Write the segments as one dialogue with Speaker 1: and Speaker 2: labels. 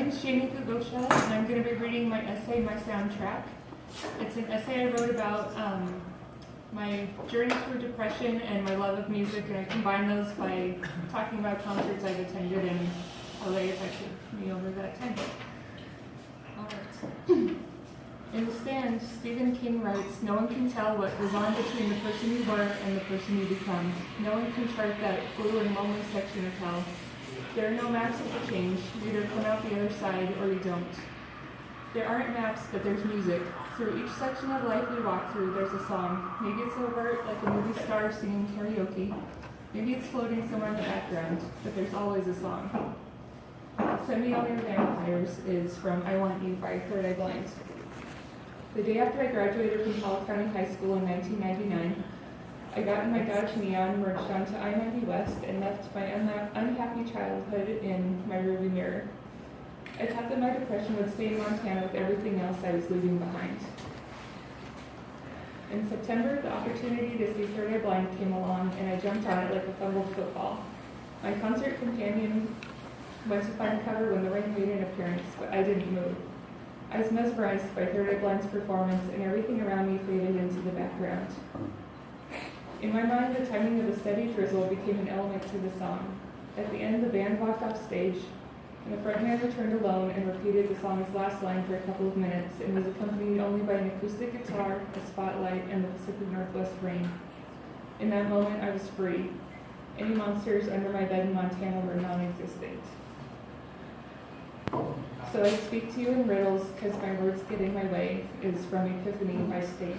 Speaker 1: name's Jamie Gogocha, and I'm going to be reading my essay, My Soundtrack. It's an essay I wrote about my journey through depression and my love of music, and I combine those by talking about concerts I've attended and how they affected me over that time. All right. In The Stand, Stephen King writes, "No one can tell what goes on between the person you were and the person you become. No one can chart that blue and lonely section of hell. There are no maps of the change. You either come out the other side or you don't. There aren't maps, but there's music. Through each section of life we walk through, there's a song. Maybe it's overt, like a movie star singing karaoke. Maybe it's floating somewhere in the background, but there's always a song." Send Me All Your Vampires is from I Want You by Third Eye Blind. The day after I graduated from Powell County High School in 1999, I got in my Dodge Neon, merged onto I-90 West, and left my unhappy childhood in my rearview mirror. I thought that my depression would stay in Montana with everything else I was leaving behind. In September, the opportunity to see Third Eye Blind came along, and I jumped on it like a fumbled football. My concert companion went to find cover when the rain made an appearance, but I didn't move. I was mesmerized by Third Eye Blind's performance, and everything around me faded into the background. In my mind, the timing of the steady drizzle became an element to the song. At the end, the band walked off stage, and the frontman returned alone and repeated the song's last line for a couple of minutes, and was accompanied only by an acoustic guitar, a spotlight, and the Pacific Northwest rain. In that moment, I was free. Any monsters under my bed in Montana were non-existent. So I speak to you in riddles because my words get in my way is from Epiphany by State.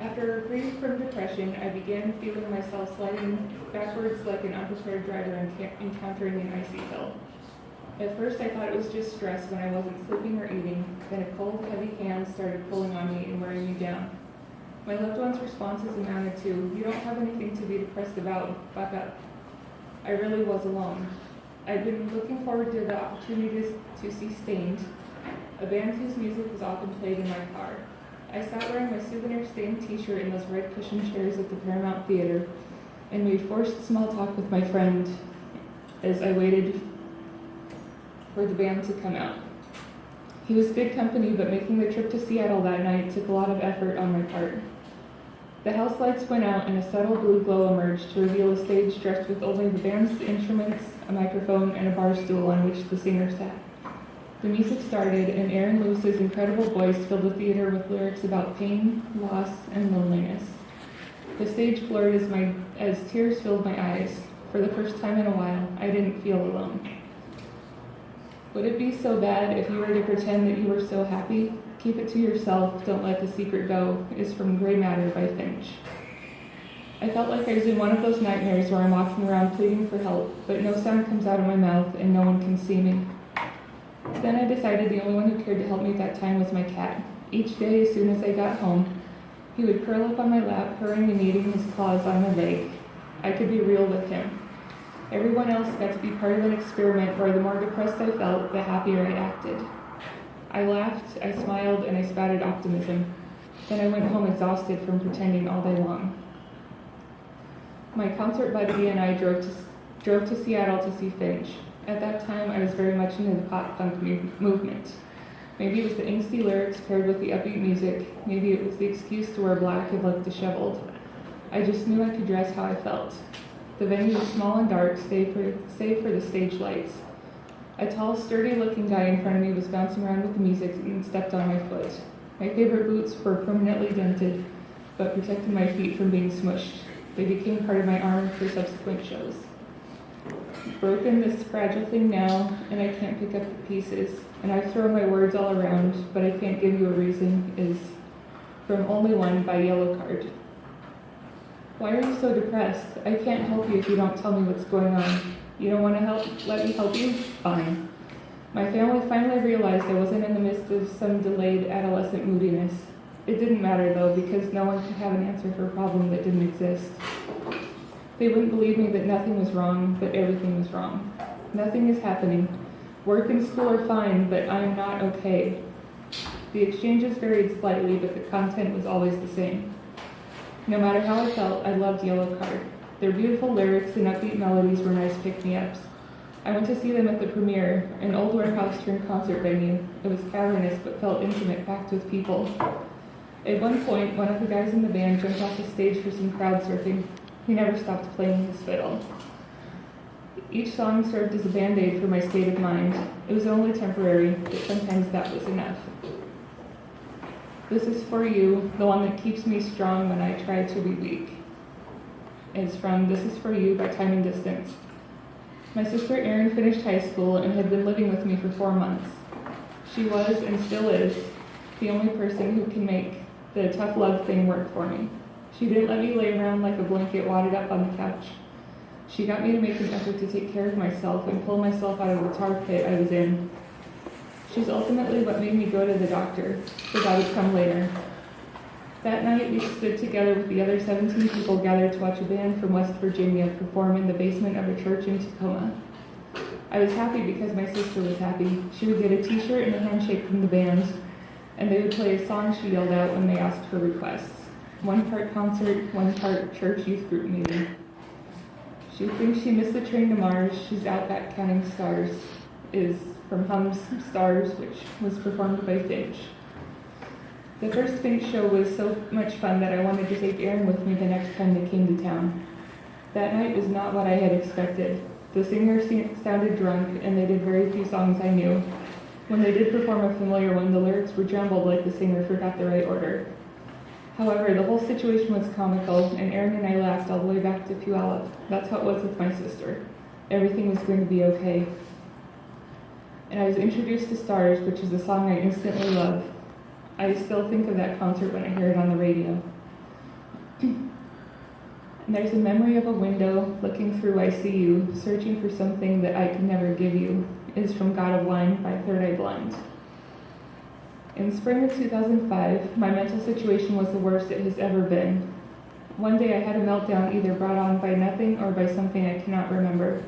Speaker 1: After recovering from depression, I began feeling myself sliding backwards like an unprepared driver encountering an icy hill. At first, I thought it was just stress when I wasn't sleeping or eating, then a cold, heavy hand started pulling on me and wearing me down. My loved ones' responses amounted to, "You don't have anything to be depressed about, buck up." I really was alone. I'd been looking forward to the opportunities to see Stained, a band whose music was often played in my car. I sat wearing my souvenir Stained t-shirt in those red cushioned chairs at the Paramount Theater and made forced small talk with my friend as I waited for the band to come out. He was good company, but making the trip to Seattle that night took a lot of effort on my part. The house lights went out and a subtle blue glow emerged to reveal a stage dressed with only the band's instruments, a microphone, and a bar stool on which the singer sat. The music started, and Aaron Lewis's incredible voice filled the theater with lyrics about pain, loss, and loneliness. The stage blurred as tears filled my eyes. For the first time in a while, I didn't feel alone. Would it be so bad if you were to pretend that you were so happy? Keep it to yourself, don't let the secret go, is from Gray Matter by Finch. I felt like I was in one of those nightmares where I'm walking around pleading for help, but no sound comes out of my mouth and no one can see me. Then I decided the only one who cared to help me at that time was my cat. Each day, as soon as I got home, he would curl up on my lap, purring and eating his claws on my leg. I could be real with him. Everyone else got to be part of an experiment where the more depressed I felt, the happier I acted. I laughed, I smiled, and I spouted optimism. Then I went home exhausted from pretending all day long. My concert buddy and I drove to Seattle to see Finch. At that time, I was very much into the pop-punk movement. Maybe it was the angsty lyrics paired with the upbeat music. Maybe it was the excuse to wear black and look disheveled. I just knew I could dress how I felt. The venue was small and dark, save for the stage lights. A tall, sturdy-looking guy in front of me was bouncing around with the music and stepped on my foot. My favorite boots were permanently dented, but protected my feet from being smushed. They became part of my armor for subsequent shows. Broken, this fragile thing now, and I can't pick up the pieces. And I've thrown my words all around, but I can't give you a reason, is from Only One by Yellow Card. Why are you so depressed? I can't help you if you don't tell me what's going on. You don't want to let me help you? Fine. My family finally realized I wasn't in the midst of some delayed adolescent moodiness. It didn't matter though, because no one could have an answer for a problem that didn't exist. They wouldn't believe me that nothing was wrong, but everything was wrong. Nothing is happening. Work and school are fine, but I'm not okay. The exchanges varied slightly, but the content was always the same. No matter how I felt, I loved Yellow Card. Their beautiful lyrics and upbeat melodies were nice pick-me-ups. I went to see them at the premiere, an old warehouse turned concert venue. It was cavernous but felt intimate, packed with people. At one point, one of the guys in the band jumped off the stage for some crowd surfing. He never stopped playing his fiddle. Each song served as a band-aid for my state of mind. It was only temporary, but sometimes that was enough. This is for you, the one that keeps me strong when I try to be weak. It's from This Is For You by Time and Distance. My sister Erin finished high school and had been living with me for 4 months. She was, and still is, the only person who can make the tough love thing work for me. She didn't let me lay around like a blanket wadded up on the couch. She got me to make an effort to take care of myself and pull myself out of the tar pit I was in. She's ultimately what made me go to the doctor, but that would come later. That night, we stood together with the other 17 people gathered to watch a band from West Virginia perform in the basement of a church in Tacoma. I was happy because my sister was happy. She would get a t-shirt and a handshake from the band, and they would play a song she yelled out when they asked for requests. 1 part concert, 1 part church youth group meeting. She thinks she missed the train to Mars. She's out back counting stars. Is from Hum's Stars, which was performed by Finch. The first Finch show was so much fun that I wanted to take Erin with me the next time they came to town. That night was not what I had expected. The singer sounded drunk, and they did very few songs I knew. When they did perform a familiar one, the lyrics were jumbled like the singer forgot the right order. However, the whole situation was comical, and Erin and I laughed all the way back to Puyallup. That's how it was with my sister. Everything was going to be okay. And I was introduced to Stars, which is a song I instantly love. I still think of that concert when I hear it on the radio. And there's a memory of a window, looking through I see you, searching for something that I could never give you, is from God of Wine by Third Eye Blind. In spring of 2005, my mental situation was the worst it has ever been. One day I had a meltdown either brought on by nothing or by something I cannot remember.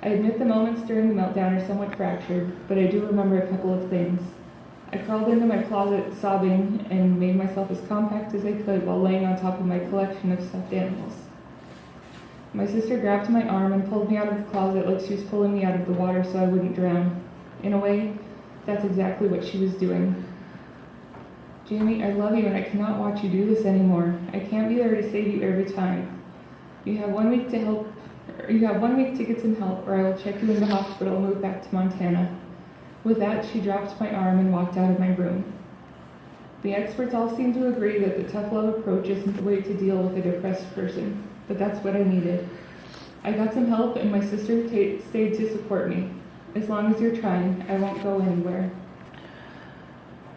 Speaker 1: I admit the moments during the meltdown are somewhat fractured, but I do remember a couple of things. I crawled into my closet sobbing and made myself as compact as I could while laying on top of my collection of stuffed animals. My sister grabbed my arm and pulled me out of the closet like she was pulling me out of the water so I wouldn't drown. In a way, that's exactly what she was doing. Jamie, I love you and I cannot watch you do this anymore. I can't be there to save you every time. You have 1 week to get some help, or I will check you into hospital and move back to Montana. With that, she dropped my arm and walked out of my room. The experts all seem to agree that the tough love approach isn't the way to deal with a depressed person, but that's what I needed. I got some help, and my sister stayed to support me. As long as you're trying, I won't go anywhere.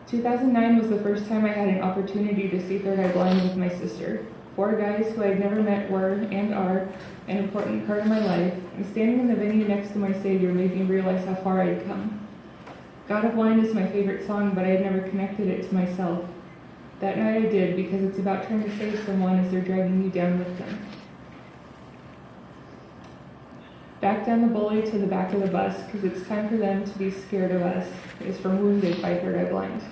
Speaker 1: 2009 was the first time I had an opportunity to see Third Eye Blind with my sister. 4 guys who I had never met were, and are, an important part of my life, and standing in the venue next to my Savior made me realize how far I had come. God of Wine is my favorite song, but I had never connected it to myself. That night I did, because it's about trying to save someone as they're dragging you down with them. Back down the bully to the back of the bus, because it's time for them to be scared of us, is from Wounded by Third Eye Blind.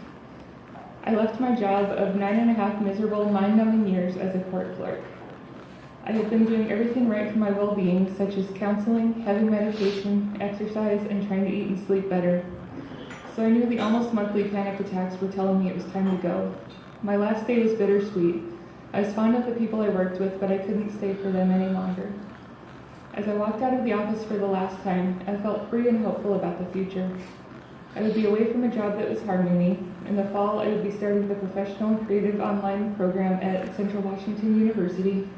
Speaker 1: I left my job of 9.5 miserable, mind-numbing years as a court clerk. I had been doing everything right for my well-being, such as counseling, heavy medication, exercise, and trying to eat and sleep better. So I knew the almost monthly panic attacks were telling me it was time to go. My last day was bittersweet. I was fond of the people I worked with, but I couldn't stay for them any longer. As I walked out of the office for the last time, I felt free and hopeful about the future. I would be away from a job that was harming me. In the fall, I would be starting the professional and creative online program at Central Washington University.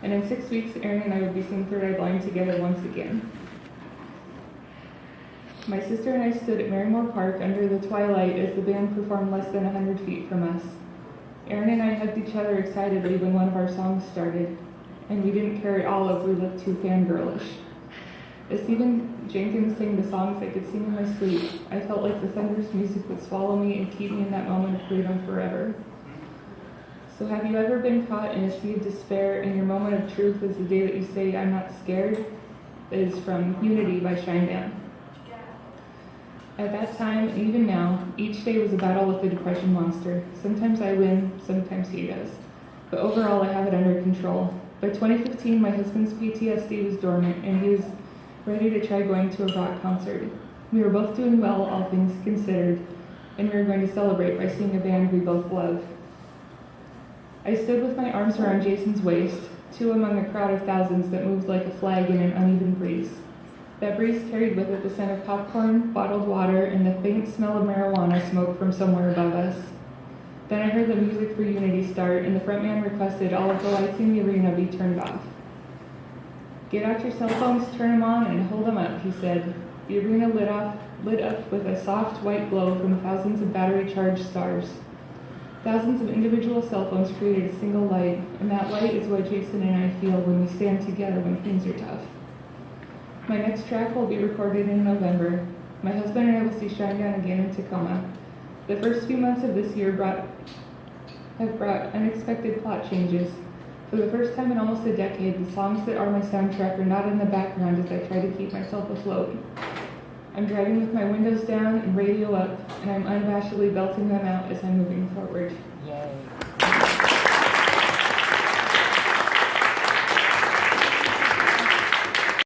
Speaker 1: And in 6 weeks, Erin and I would be seeing Third Eye Blind together once again. My sister and I stood at Merrimore Park under the twilight as the band performed less than 100 feet from us. Erin and I hugged each other excitedly when one of our songs started, and we didn't care at all if we looked too fangirlish. As Stephen Jenkins sang the songs I could sing in my sleep, I felt like the thunderous music would swallow me and keep me in that moment of freedom forever. So have you ever been caught in a sea of despair, and your moment of truth is the day that you say, "I'm not scared"? It is from Unity by Shinedown. At that time, and even now, each day was a battle with the depression monster. Sometimes I win, sometimes he does. But overall, I have it under control. By 2015, my husband's PTSD was dormant, and he was ready to try going to a rock concert. We were both doing well, all things considered, and we were going to celebrate by seeing a band we both love. I stood with my arms around Jason's waist, two among a crowd of thousands that moved like a flag in an uneven breeze. That breeze carried with it the scent of popcorn, bottled water, and the faint smell of marijuana smoke from somewhere above us. Then I heard the music for Unity start, and the frontman requested all of the lights in the arena be turned off. "Get out your cell phones, turn them on, and hold them up," he said. The arena lit up with a soft white glow from thousands of battery-charged stars. Thousands of individual cell phones created a single light, and that light is what Jason and I feel when we stand together when things are tough. My next track will be recorded in November. My husband and I will see Shinedown again in Tacoma. The first few months of this year have brought unexpected plot changes. For the first time in almost a decade, the songs that are my soundtrack are not in the background as I try to keep myself afloat. I'm driving with my windows down and radio up, and I'm unabashedly belting them out as I'm moving forward.
Speaker 2: Yay.